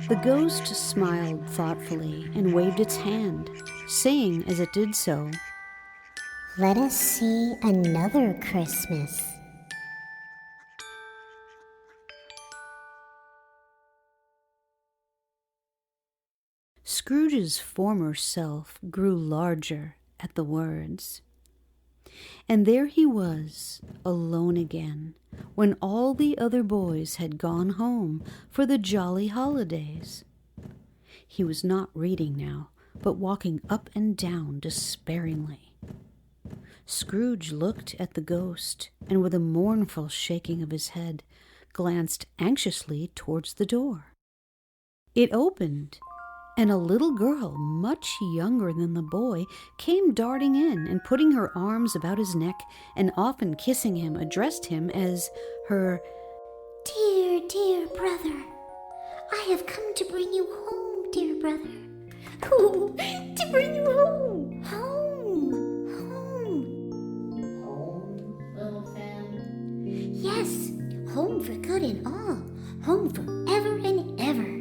The ghost smiled thoughtfully and waved its hand, saying as it did so, "Let us see another Christmas." Scrooge's former self grew larger at the words. And there he was, alone again, when all the other boys had gone home for the jolly holidays. He was not reading now, but walking up and down despairingly. Scrooge looked at the ghost, and with a mournful shaking of his head, glanced anxiously towards the door. It opened, and a little girl, much younger than the boy, came darting in, and putting her arms about his neck, and often kissing him, addressed him as her "Dear, dear brother, I have come to bring you home, dear brother." "Oh, to bring you home, home, home." Home, little fan? Yes, home for good and all, home forever and ever.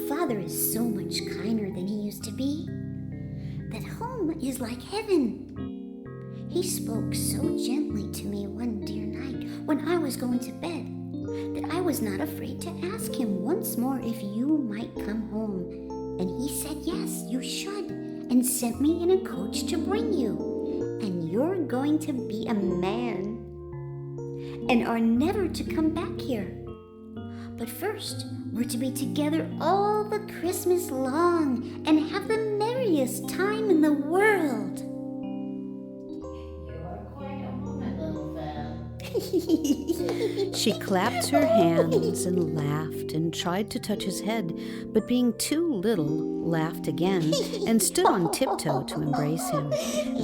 Father is so much kinder than he used to be, that home is like heaven. He spoke so gently to me one dear night when I was going to bed, that I was not afraid to ask him once more if you might come home. And he said, yes, you should, and sent me in a coach to bring you. And you're going to be a man, and are never to come back here. But first, we're to be together all the Christmas long and have the merriest time in the world. You are quite a woman, little fan. She clapped her hands and laughed and tried to touch his head, but being too little, laughed again and stood on tiptoe to embrace him.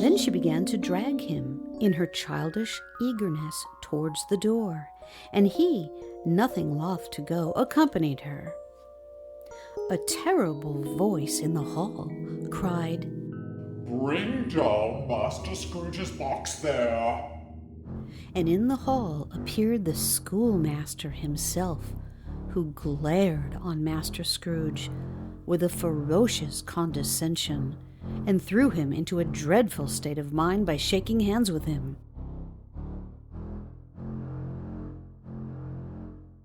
Then she began to drag him, in her childish eagerness, towards the door, and he, nothing loth to go, accompanied her. A terrible voice in the hall cried, "Bring down Master Scrooge's box there." And in the hall appeared the schoolmaster himself, who glared on Master Scrooge with a ferocious condescension, and threw him into a dreadful state of mind by shaking hands with him.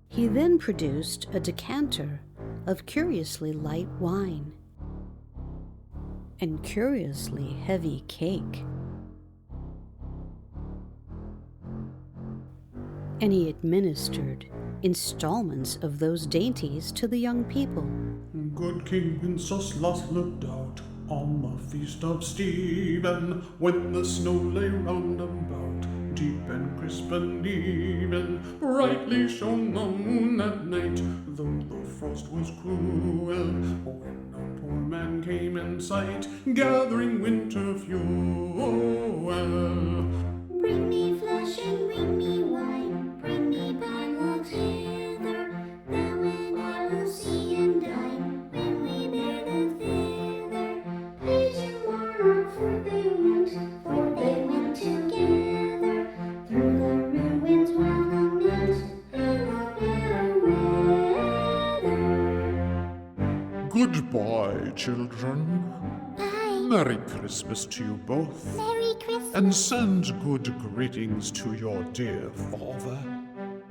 He then produced a decanter of curiously light wine and curiously heavy cake, and he administered installments of those dainties to the young people. Good King Wenceslas looked out on the feast of Stephen, when the snow lay round about, deep and crisp and even. Brightly shone the moon that night, though the frost was cruel, when a poor man came in sight, gathering winter fuel. Bring me flesh and bring me wine, bring me pine logs hither, thou and I will see and dine, when we bear the thither. Hey tomorrow, for they went together, through the ruins while the night in the bitter weather. Goodbye, children. Bye. Merry Christmas to you both. Merry Christmas. And send good greetings to your dear father.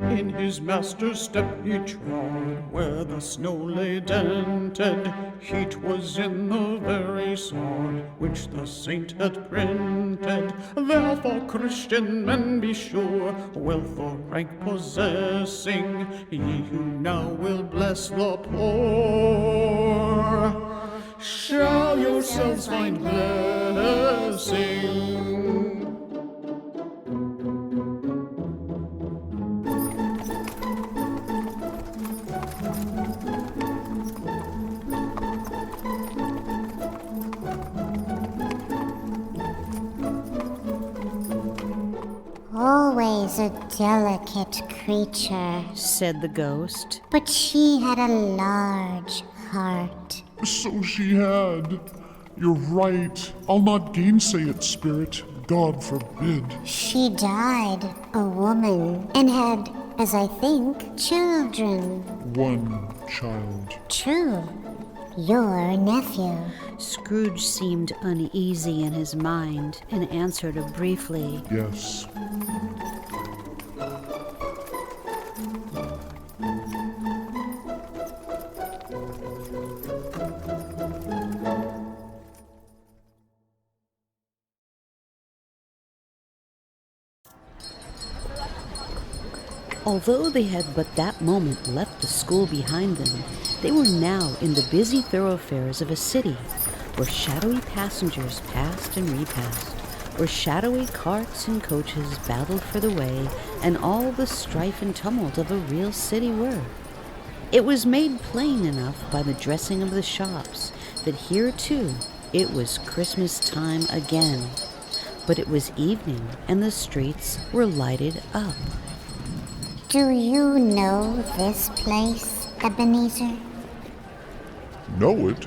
In his master's step he trod, where the snow lay dented. Heat was in the very sod, which the saint had printed. Therefore, Christian men, be sure, wealth or rank possessing, ye who now will bless the poor, shall yourselves find blessing. Always a delicate creature, said the ghost. but she had a large heart. So she had. You're right. I'll not gainsay it, Spirit. God forbid. She died a woman and had as I think, children. One child. True. Your nephew. Scrooge seemed uneasy in his mind and answered briefly, Yes. Although they had but that moment left the school behind them, they were now in the busy thoroughfares of a city, where shadowy passengers passed and repassed, where shadowy carts and coaches battled for the way, and all the strife and tumult of a real city were. It was made plain enough by the dressing of the shops that here, too, it was Christmas time again. But it was evening, and the streets were lighted up. Do you know this place, Ebenezer? Know it?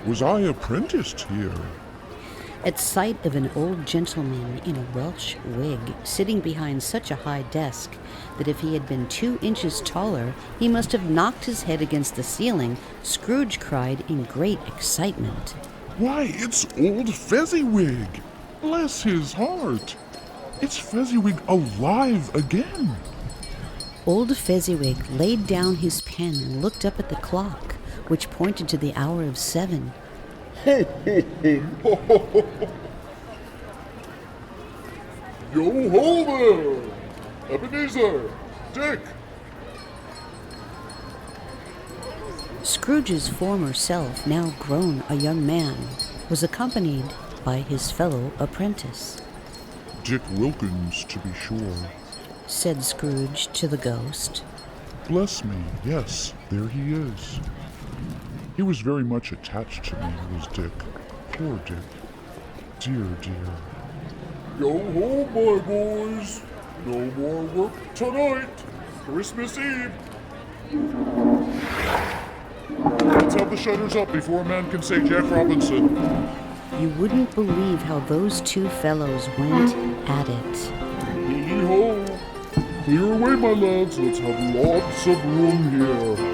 Was I apprenticed here? At sight of an old gentleman in a Welsh wig sitting behind such a high desk that if he had been 2 inches taller, he must have knocked his head against the ceiling, Scrooge cried in great excitement. Why, it's old Fezziwig! Bless his heart! It's Fezziwig alive again! Old Fezziwig laid down his pen and looked up at the clock, which pointed to the hour of 7. Ho, ho, ho, ho, ho, ho. Yo ho there! Ebenezer! Dick! Scrooge's former self, now grown a young man, was accompanied by his fellow apprentice. Dick Wilkins, to be sure. Said Scrooge to the ghost. Bless me, yes, there he is. He was very much attached to me, was Dick. Poor Dick. Dear, dear. Yo ho, my boys! No more work tonight! Christmas Eve! Let's have the shutters up before a man can say Jack Robinson. You wouldn't believe how those 2 fellows went at it. Hee ho! Clear away, my lads. Let's have lots of room here.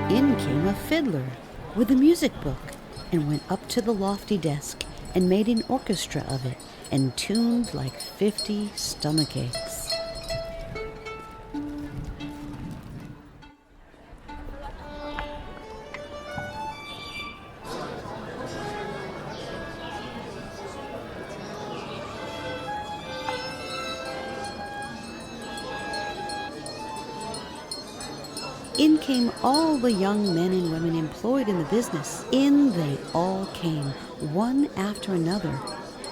In came a fiddler with a music book and went up to the lofty desk and made an orchestra of it and tuned like 50 stomach aches. In came all the young men and women employed in the business. In they all came, one after another,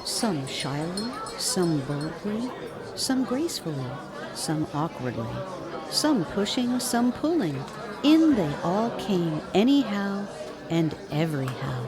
some shyly, some boldly, some gracefully, some awkwardly, some pushing, some pulling. In they all came anyhow and everyhow.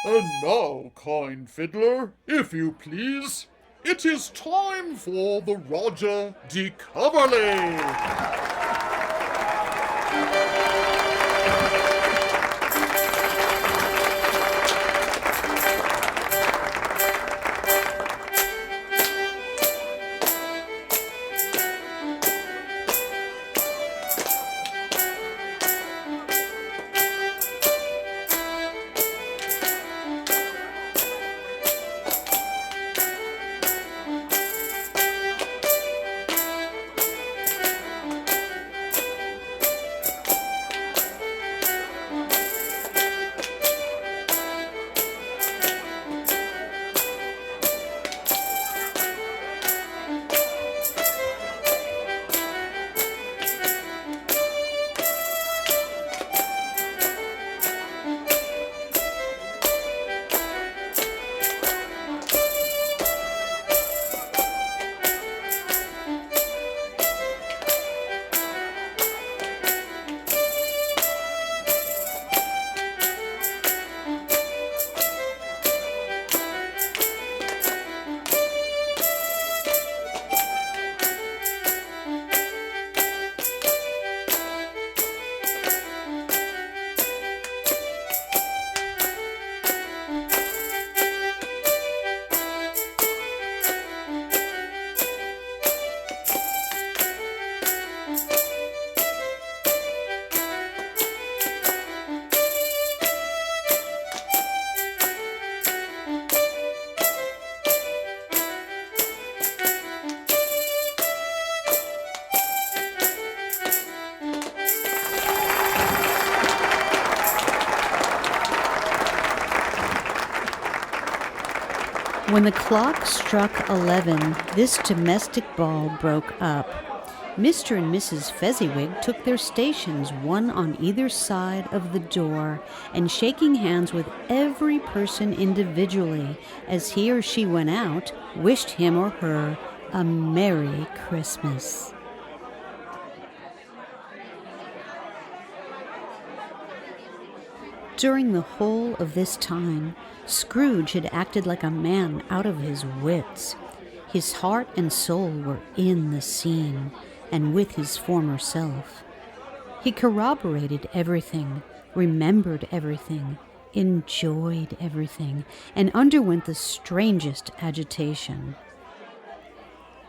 And now, kind fiddler, if you please, it is time for the Roger de Coverley. When the clock struck 11, this domestic ball broke up. Mr. and Mrs. Fezziwig took their stations, one on either side of the door, and shaking hands with every person individually as he or she went out, wished him or her a Merry Christmas. During the whole of this time, Scrooge had acted like a man out of his wits. His heart and soul were in the scene, and with his former self. He corroborated everything, remembered everything, enjoyed everything, and underwent the strangest agitation.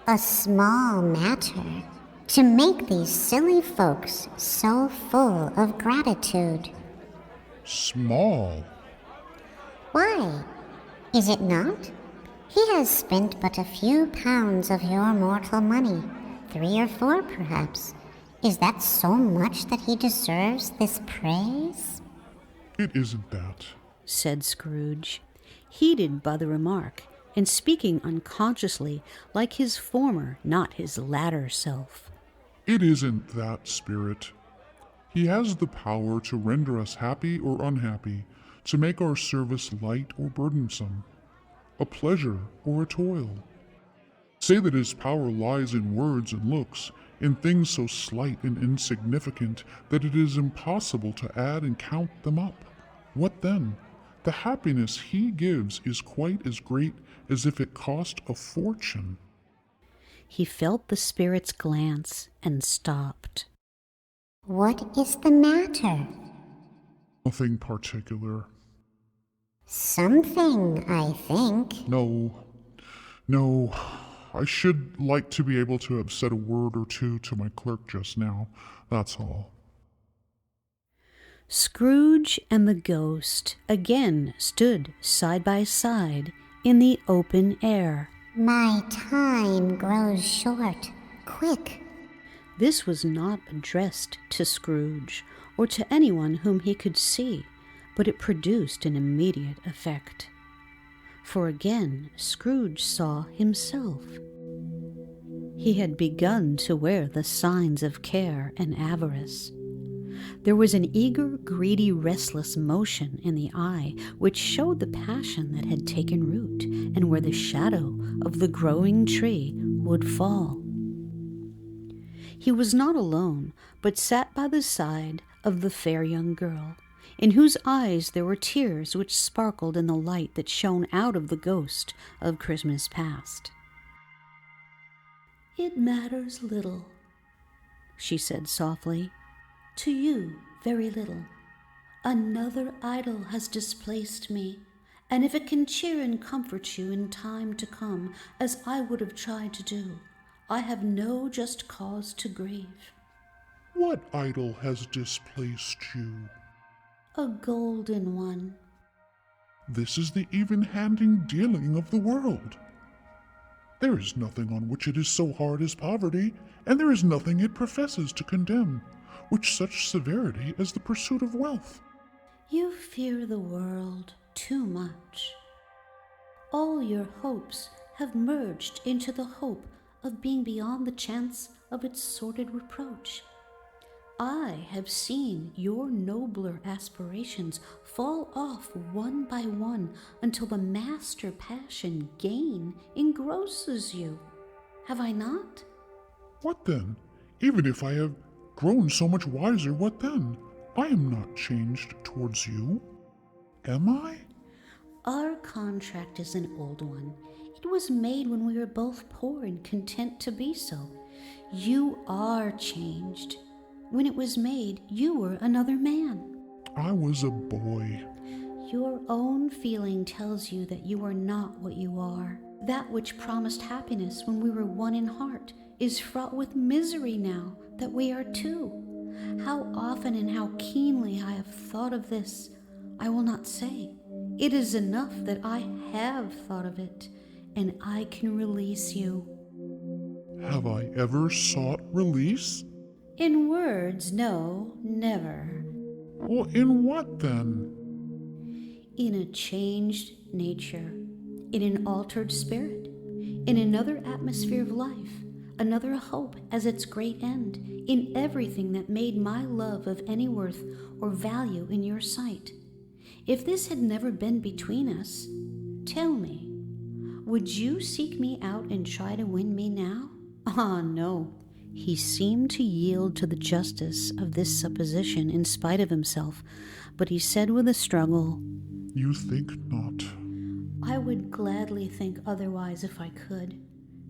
A small matter to make these silly folks so full of gratitude. Small? Why? Is it not? He has spent but a few pounds of your mortal money, 3 or 4 perhaps. Is that so much that he deserves this praise? It isn't that, said Scrooge, heated by the remark, and speaking unconsciously like his former, not his latter self. It isn't that, Spirit. He has the power to render us happy or unhappy, to make our service light or burdensome, a pleasure or a toil. Say that his power lies in words and looks, in things so slight and insignificant that it is impossible to add and count them up. What then? The happiness he gives is quite as great as if it cost a fortune. He felt the Spirit's glance and stopped. What is the matter? Nothing particular. Something, I think. No. I should like to be able to have said a word or two to my clerk just now. That's all. Scrooge and the ghost again stood side by side in the open air. My time grows short. Quick. This was not addressed to Scrooge or to anyone whom he could see, but it produced an immediate effect. For again Scrooge saw himself. He had begun to wear the signs of care and avarice. There was an eager, greedy, restless motion in the eye which showed the passion that had taken root, and where the shadow of the growing tree would fall. He was not alone, but sat by the side of the fair young girl, in whose eyes there were tears which sparkled in the light that shone out of the ghost of Christmas past. "It matters little," she said softly. "To you, very little. Another idol has displaced me, and if it can cheer and comfort you in time to come, as I would have tried to do, I have no just cause to grieve." What idol has displaced you? "A golden one." This is the even-handing dealing of the world. There is nothing on which it is so hard as poverty, and there is nothing it professes to condemn, with such severity as the pursuit of wealth. "You fear the world too much. All your hopes have merged into the hope of being beyond the chance of its sordid reproach. I have seen your nobler aspirations fall off one by one until the master passion, gain, engrosses you. Have I not?" What then? Even if I have grown so much wiser, what then? I am not changed towards you. Am I? "Our contract is an old one. It was made when we were both poor and content to be so. You are changed. When it was made, you were another man. I was a boy. Your own feeling tells you that you are not what you are. That which promised happiness when we were one in heart is fraught with misery now that we are two. How often and how keenly I have thought of this, I will not say. It is enough that I have thought of it, and I can release you." Have I ever sought release? "In words, no, never. Well, in what then? In a changed nature, in an altered spirit, in another atmosphere of life, another hope as its great end, in everything that made my love of any worth or value in your sight. If this had never been between us, tell me, would you seek me out and try to win me now? Ah, no." He seemed to yield to the justice of this supposition in spite of himself, but he said with a struggle, You think not. "I would gladly think otherwise if I could.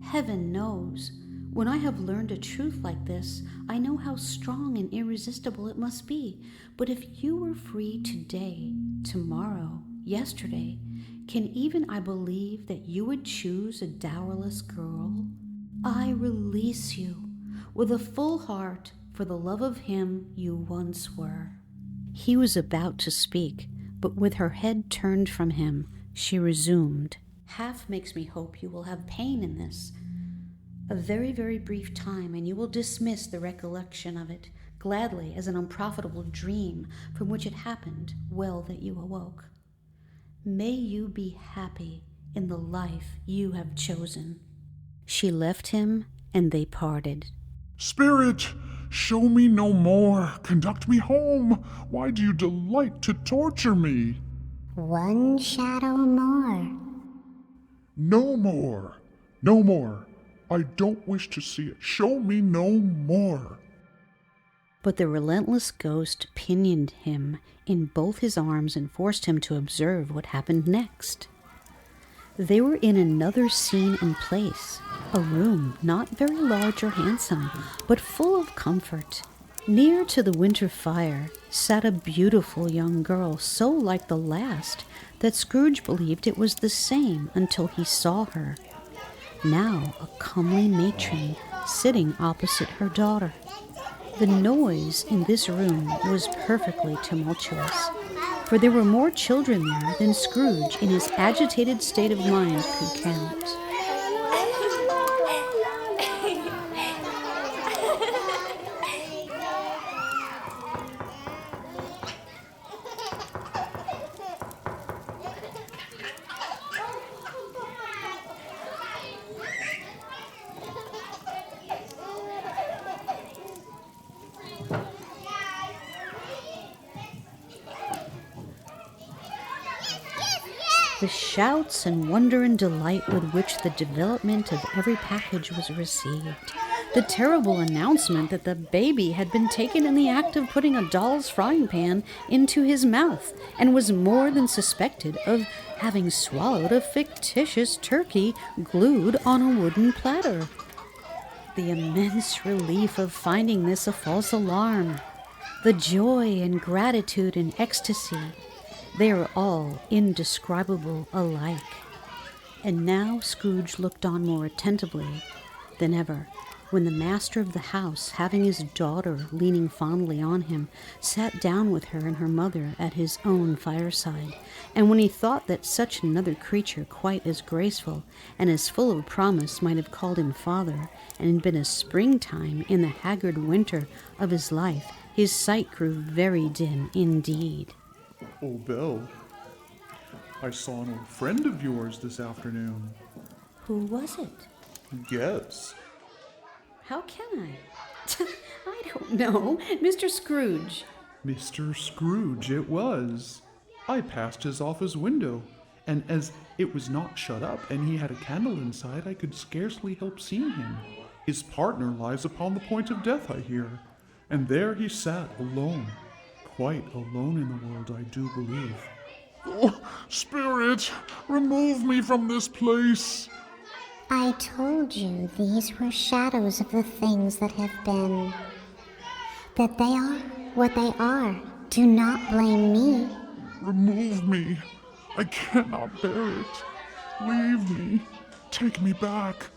Heaven knows, when I have learned a truth like this, I know how strong and irresistible it must be. But if you were free today, tomorrow, yesterday, can even I believe that you would choose a dowerless girl? I release you with a full heart for the love of him you once were." He was about to speak, but with her head turned from him, she resumed, "Half makes me hope you will have pain in this. A very, very brief time, and you will dismiss the recollection of it gladly as an unprofitable dream from which it happened well that you awoke. May you be happy in the life you have chosen." She left him, and they parted. Spirit, show me no more. Conduct me home. Why do you delight to torture me? One shadow more. No more. No more. I don't wish to see it. Show me no more. But the relentless ghost pinioned him in both his arms and forced him to observe what happened next. They were in another scene and place, a room not very large or handsome, but full of comfort. Near to the winter fire sat a beautiful young girl, so like the last that Scrooge believed it was the same until he saw her. Now a comely matron sitting opposite her daughter. The noise in this room was perfectly tumultuous, for there were more children there than Scrooge in his agitated state of mind could count. The shouts and wonder and delight with which the development of every package was received, The terrible announcement that the baby had been taken in the act of putting a doll's frying pan into his mouth and was more than suspected of having swallowed a fictitious turkey glued on a wooden platter. The immense relief of finding this a false alarm, the joy and gratitude and ecstasy, they are all indescribable alike. And now Scrooge looked on more attentively than ever, when the master of the house, having his daughter leaning fondly on him, sat down with her and her mother at his own fireside, and when he thought that such another creature quite as graceful and as full of promise might have called him father, and been a springtime in the haggard winter of his life, his sight grew very dim indeed. Oh, Belle, I saw an old friend of yours this afternoon. Who was it? Guess. How can I? I don't know. Mr. Scrooge. Mr. Scrooge it was. I passed his office window, and as it was not shut up and he had a candle inside, I could scarcely help seeing him. His partner lies upon the point of death, I hear, and there he sat alone, quite alone in the world, I do believe. Oh, Spirit, remove me from this place. I told you these were shadows of the things that have been. That they are what they are. Do not blame me. Remove me. I cannot bear it. Leave me. Take me back.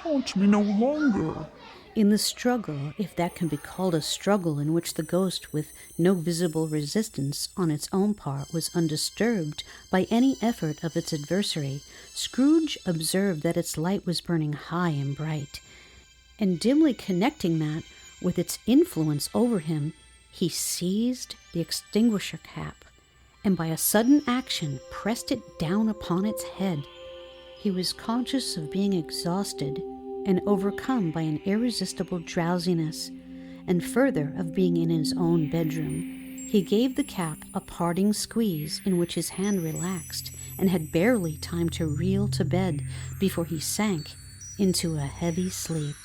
Haunt me no longer. In the struggle, if that can be called a struggle in which the ghost, with no visible resistance on its own part, was undisturbed by any effort of its adversary, Scrooge observed that its light was burning high and bright, and dimly connecting that with its influence over him, he seized the extinguisher cap, and by a sudden action pressed it down upon its head. He was conscious of being exhausted and overcome by an irresistible drowsiness, and further of being in his own bedroom. He gave the cap a parting squeeze in which his hand relaxed, and had barely time to reel to bed before he sank into a heavy sleep.